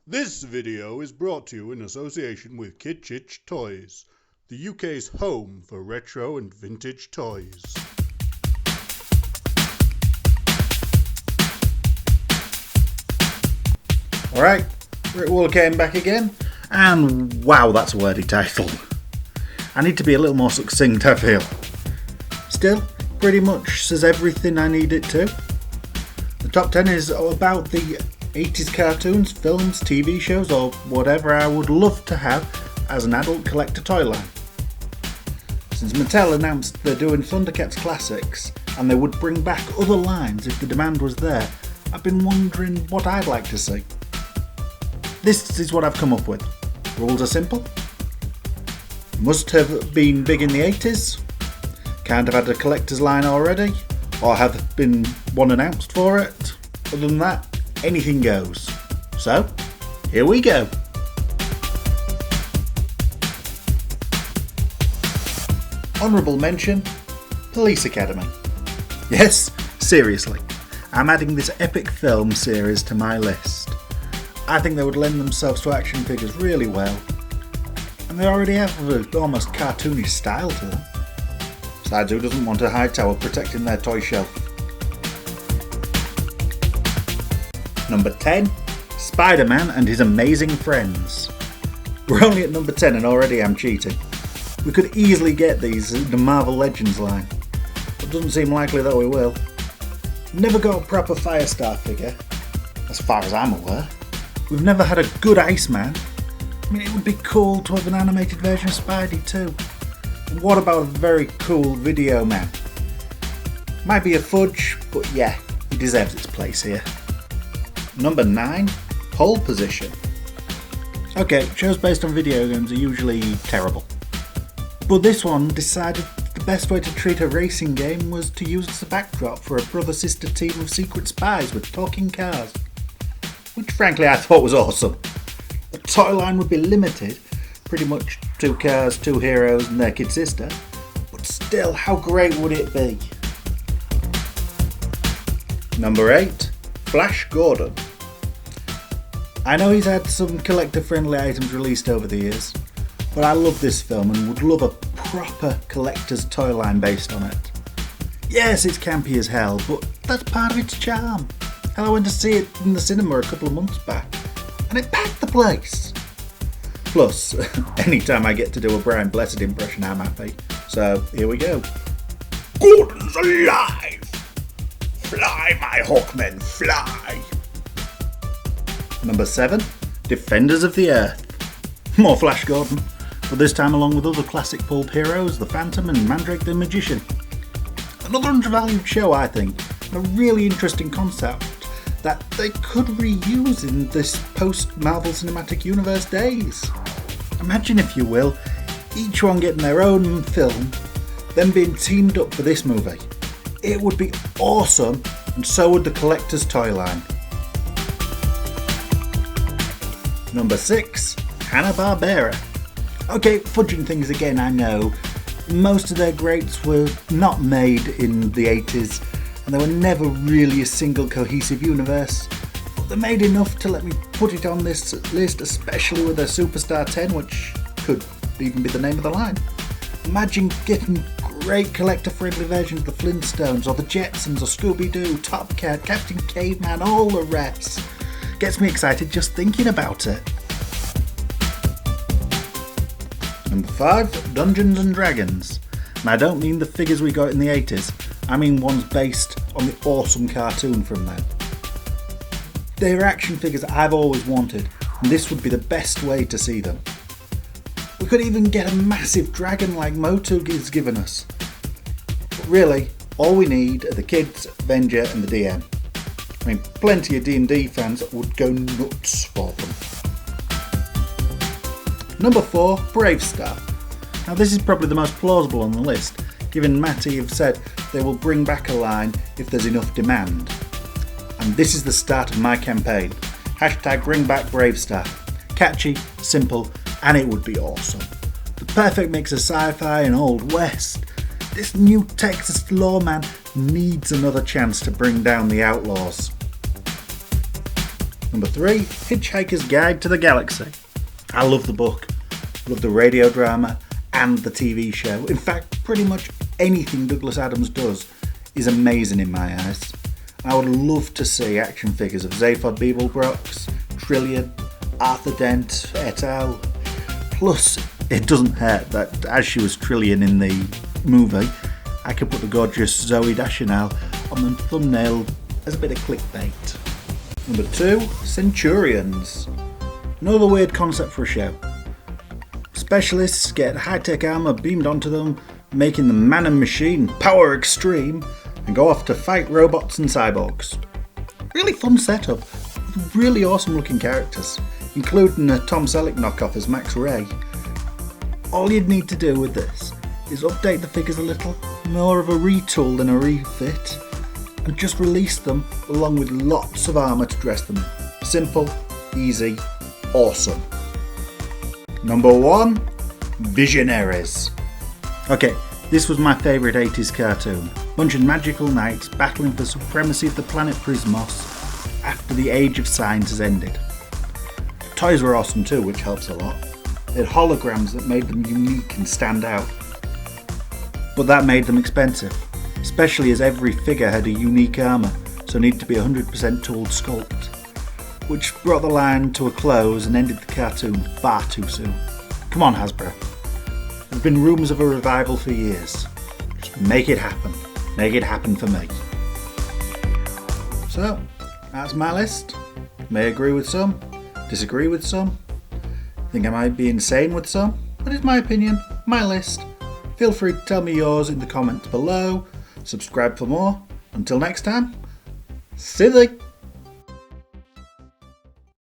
This video is brought to you in association with Kitchich Toys, the UK's home for retro and vintage toys. Alright, Rick Wall came back again, and wow, that's a wordy title. I need to be a little more succinct, I feel. Still, pretty much says everything I need it to. The top 10 is about the 80s cartoons, films, TV shows, or whatever I would love to have as an adult collector toy line. Since Mattel announced they're doing Thundercats Classics, and they would bring back other lines if the demand was there, I've been wondering what I'd like to see. This is what I've come up with. Rules are simple. Must have been big in the 80s, can't have had a collector's line already, or have been one announced for it. Other than that, anything goes. So, here we go. Honourable mention, Police Academy. Yes, seriously, I'm adding this epic film series to my list. I think they would lend themselves to action figures really well, and they already have an almost cartoonish style to them. Besides, who doesn't want a high tower protecting their toy shelf? Number 10, Spider-Man and His Amazing Friends. We're only at number 10 and already I'm cheating. We could easily get these in the Marvel Legends line, but doesn't seem likely that we will. Never got a proper Firestar figure, as far as I'm aware. We've never had a good Iceman. I mean, it would be cool to have an animated version of Spidey too. And what about a very cool Video Man? Might be a fudge, but yeah, he deserves its place here. Number 9, Pole Position. Okay, shows based on video games are usually terrible. But this one decided the best way to treat a racing game was to use it as a backdrop for a brother-sister team of secret spies with talking cars. Which frankly I thought was awesome. The toy line would be limited, pretty much 2 cars, 2 heroes and their kid sister, but still, how great would it be? Number 8, Flash Gordon. I know he's had some collector-friendly items released over the years, but I love this film and would love a proper collector's toy line based on it. Yes, it's campy as hell, but that's part of its charm. Hell, I went to see it in the cinema a couple of months back, and it packed the place. Plus, anytime I get to do a Brian Blessed impression, I'm happy. So, here we go. Gordon's alive! Fly, my Hawkmen, fly! Number 7, Defenders of the Earth. More Flash Gordon, but this time along with other classic pulp heroes, the Phantom and Mandrake the Magician. Another undervalued show, I think, and a really interesting concept that they could reuse in this post-Marvel Cinematic Universe days. Imagine, if you will, each one getting their own film, then being teamed up for this movie. It would be awesome, and so would the collector's toy line. Number 6, Hanna-Barbera. Okay, fudging things again, I know. Most of their greats were not made in the 80s, and they were never really a single cohesive universe. But they made enough to let me put it on this list, especially with their Superstar 10, which could even be the name of the line. Imagine getting great collector-friendly versions of the Flintstones, or the Jetsons, or Scooby-Doo, Top Cat, Captain Caveman, all the rest. Gets me excited just thinking about it. Number 5, Dungeons and Dragons. And I don't mean the figures we got in the 80s, I mean ones based on the awesome cartoon from then. They are action figures I've always wanted, and this would be the best way to see them. We could even get a massive dragon like Motu has given us. But really, all we need are the kids, Avenger and the DM. I mean, plenty of D&D fans would go nuts for them. Number 4, Bravestar. Now this is probably the most plausible on the list, given Matty have said they will bring back a line if there's enough demand. And this is the start of my campaign. Hashtag bring back Bravestar. Catchy, simple, and it would be awesome. The perfect mix of sci-fi and Old West. This new Texas lawman needs another chance to bring down the outlaws. Number 3, Hitchhiker's Guide to the Galaxy. I love the book, love the radio drama and the TV show. In fact, pretty much anything Douglas Adams does is amazing in my eyes. I would love to see action figures of Zaphod Beeblebrox, Trillian, Arthur Dent, et al. Plus, it doesn't hurt that as she was Trillian in the movie, I could put the gorgeous Zoe Deschanel on the thumbnail as a bit of clickbait. Number 2, Centurions. Another weird concept for a show. Specialists get high-tech armour beamed onto them, making them man and machine power extreme, and go off to fight robots and cyborgs. Really fun setup, with really awesome looking characters, including a Tom Selleck knockoff as Max Ray. All you'd need to do with this is update the figures a little, more of a retool than a refit, and just release them along with lots of armour to dress them. Simple, easy, awesome. Number 1, Visionaries. Okay, this was my favourite 80s cartoon. Bunch of magical knights battling for supremacy of the planet Prismos after the Age of Signs has ended. Toys were awesome too, which helps a lot. They had holograms that made them unique and stand out. But that made them expensive, especially as every figure had a unique armour, so needed to be 100% tooled sculpt, which brought the line to a close and ended the cartoon far too soon. Come on, Hasbro. There have been rumours of a revival for years. Just make it happen. Make it happen for me. So, that's my list. May agree with some, disagree with some, think I might be insane with some, but it's my opinion, my list. Feel free to tell me yours in the comments below. Subscribe for more. Until next time, silly.